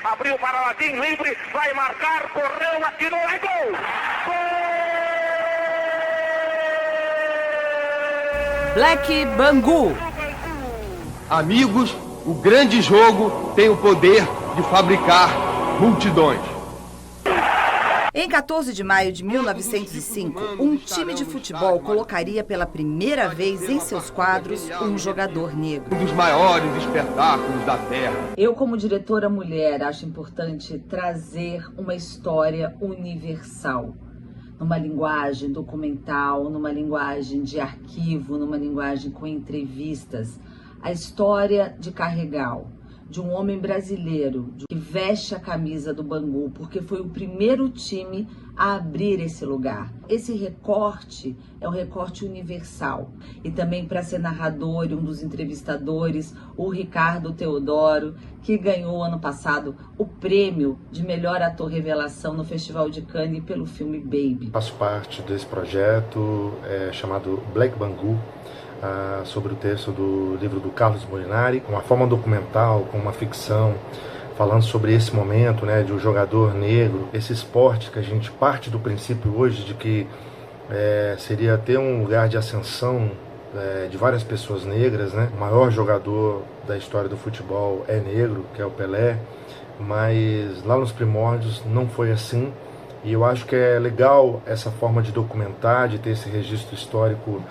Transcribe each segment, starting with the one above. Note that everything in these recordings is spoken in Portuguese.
abriu para Latim, livre, vai marcar, correu, atirou, é gol! Black Bangu. Amigos, o grande jogo tem o poder de fabricar multidões. Em 14 de maio de 1905, um time de futebol colocaria pela primeira vez em seus quadros um jogador negro. Um dos maiores espetáculos da Terra. Eu, como diretora mulher, acho importante trazer uma história universal. Numa linguagem documental, numa linguagem de arquivo, numa linguagem com entrevistas. A história de Carregal, de um homem brasileiro que veste a camisa do Bangu, porque foi o primeiro time a abrir esse lugar. Esse recorte é um recorte universal. E também para ser narrador e um dos entrevistadores, o Ricardo Teodoro, que ganhou ano passado o prêmio de melhor ator revelação no Festival de Cannes pelo filme Baby. Faço parte desse projeto chamado Black Bangu, sobre o texto do livro do Carlos Molinari, com uma forma documental, com uma ficção, falando sobre esse momento, né, de um jogador negro, esse esporte que a gente parte do princípio hoje de que seria ter um lugar de ascensão de várias pessoas negras, né? O maior jogador da história do futebol é negro, que é o Pelé, mas lá nos primórdios não foi assim, e eu acho que é legal essa forma de documentar, de ter esse registro histórico,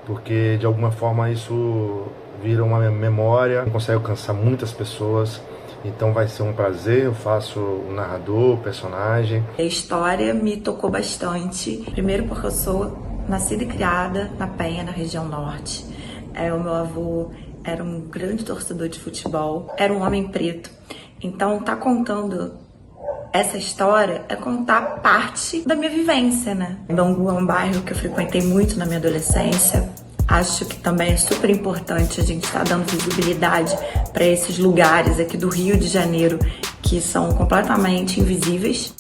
porque de alguma forma isso vira uma memória, consegue alcançar muitas pessoas, então vai ser um prazer. Eu faço o narrador, o personagem. A história me tocou bastante, primeiro porque eu sou nascida e criada na Penha, na região norte. O meu avô era um grande torcedor de futebol, era um homem preto, então tá contando essa história é contar parte da minha vivência, né? Bangu é um bairro que eu frequentei muito na minha adolescência. Acho que também é super importante a gente estar dando visibilidade para esses lugares aqui do Rio de Janeiro que são completamente invisíveis.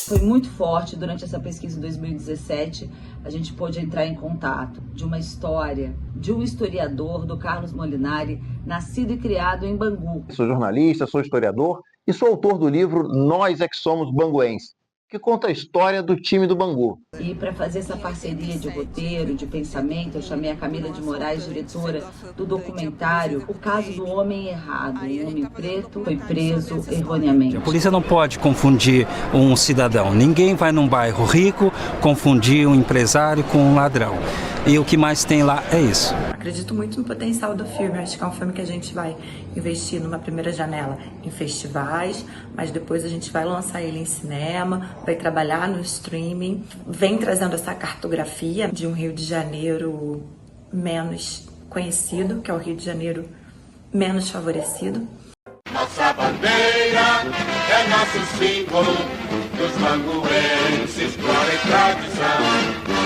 Foi muito forte durante essa pesquisa em 2017, a gente pôde entrar em contato de uma história de um historiador, do Carlos Molinari, nascido e criado em Bangu. Sou jornalista, sou historiador e sou autor do livro Nós é que Somos Banguenses, que conta a história do time do Bangu. E para fazer essa parceria de roteiro, de pensamento, eu chamei a Camila de Moraes, diretora do documentário O Caso do Homem Errado. Um homem preto foi preso erroneamente. A polícia não pode confundir um cidadão. Ninguém vai num bairro rico confundir um empresário com um ladrão. E o que mais tem lá é isso. Acredito muito no potencial do filme. Acho que é um filme que a gente vai investir numa primeira janela em festivais, mas depois a gente vai lançar ele em cinema, vai trabalhar no streaming, vem trazendo essa cartografia de um Rio de Janeiro menos conhecido, que é o Rio de Janeiro menos favorecido. Nossa bandeira é nosso símbolo, dos banguenses, glória e tradição.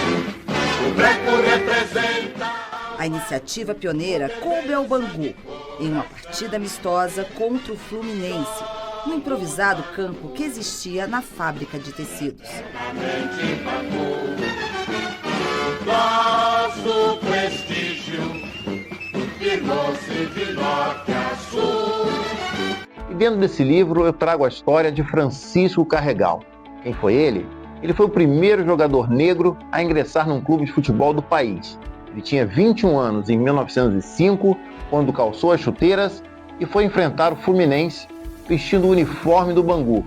O branco representa... A iniciativa pioneira coube ao Bangu, em uma partida amistosa contra o Fluminense, no improvisado campo que existia na fábrica de tecidos. Nosso prestígio firmou-se de norte a sul. E dentro desse livro eu trago a história de Francisco Carregal. Quem foi ele? Ele foi o primeiro jogador negro a ingressar num clube de futebol do país. Ele tinha 21 anos em 1905, quando calçou as chuteiras e foi enfrentar o Fluminense vestindo o uniforme do Bangu.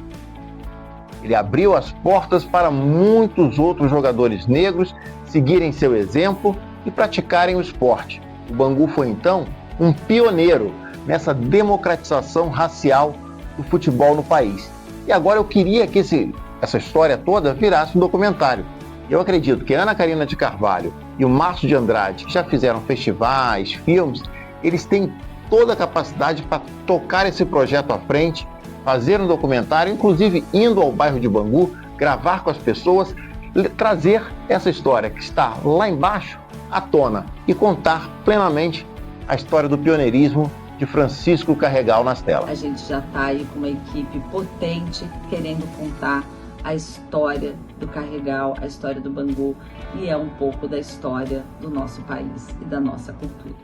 Ele abriu as portas para muitos outros jogadores negros seguirem seu exemplo e praticarem o esporte. O Bangu foi então um pioneiro nessa democratização racial do futebol no país. E agora eu queria que essa história toda virasse um documentário. Eu acredito que Ana Karina de Carvalho e o Márcio de Andrade, que já fizeram festivais, filmes, eles têm toda a capacidade para tocar esse projeto à frente, fazer um documentário, inclusive indo ao bairro de Bangu, gravar com as pessoas, trazer essa história que está lá embaixo à tona e contar plenamente a história do pioneirismo de Francisco Carregal nas telas. A gente já está aí com uma equipe potente querendo contar a história do Carregal, a história do Bangu, e é um pouco da história do nosso país e da nossa cultura.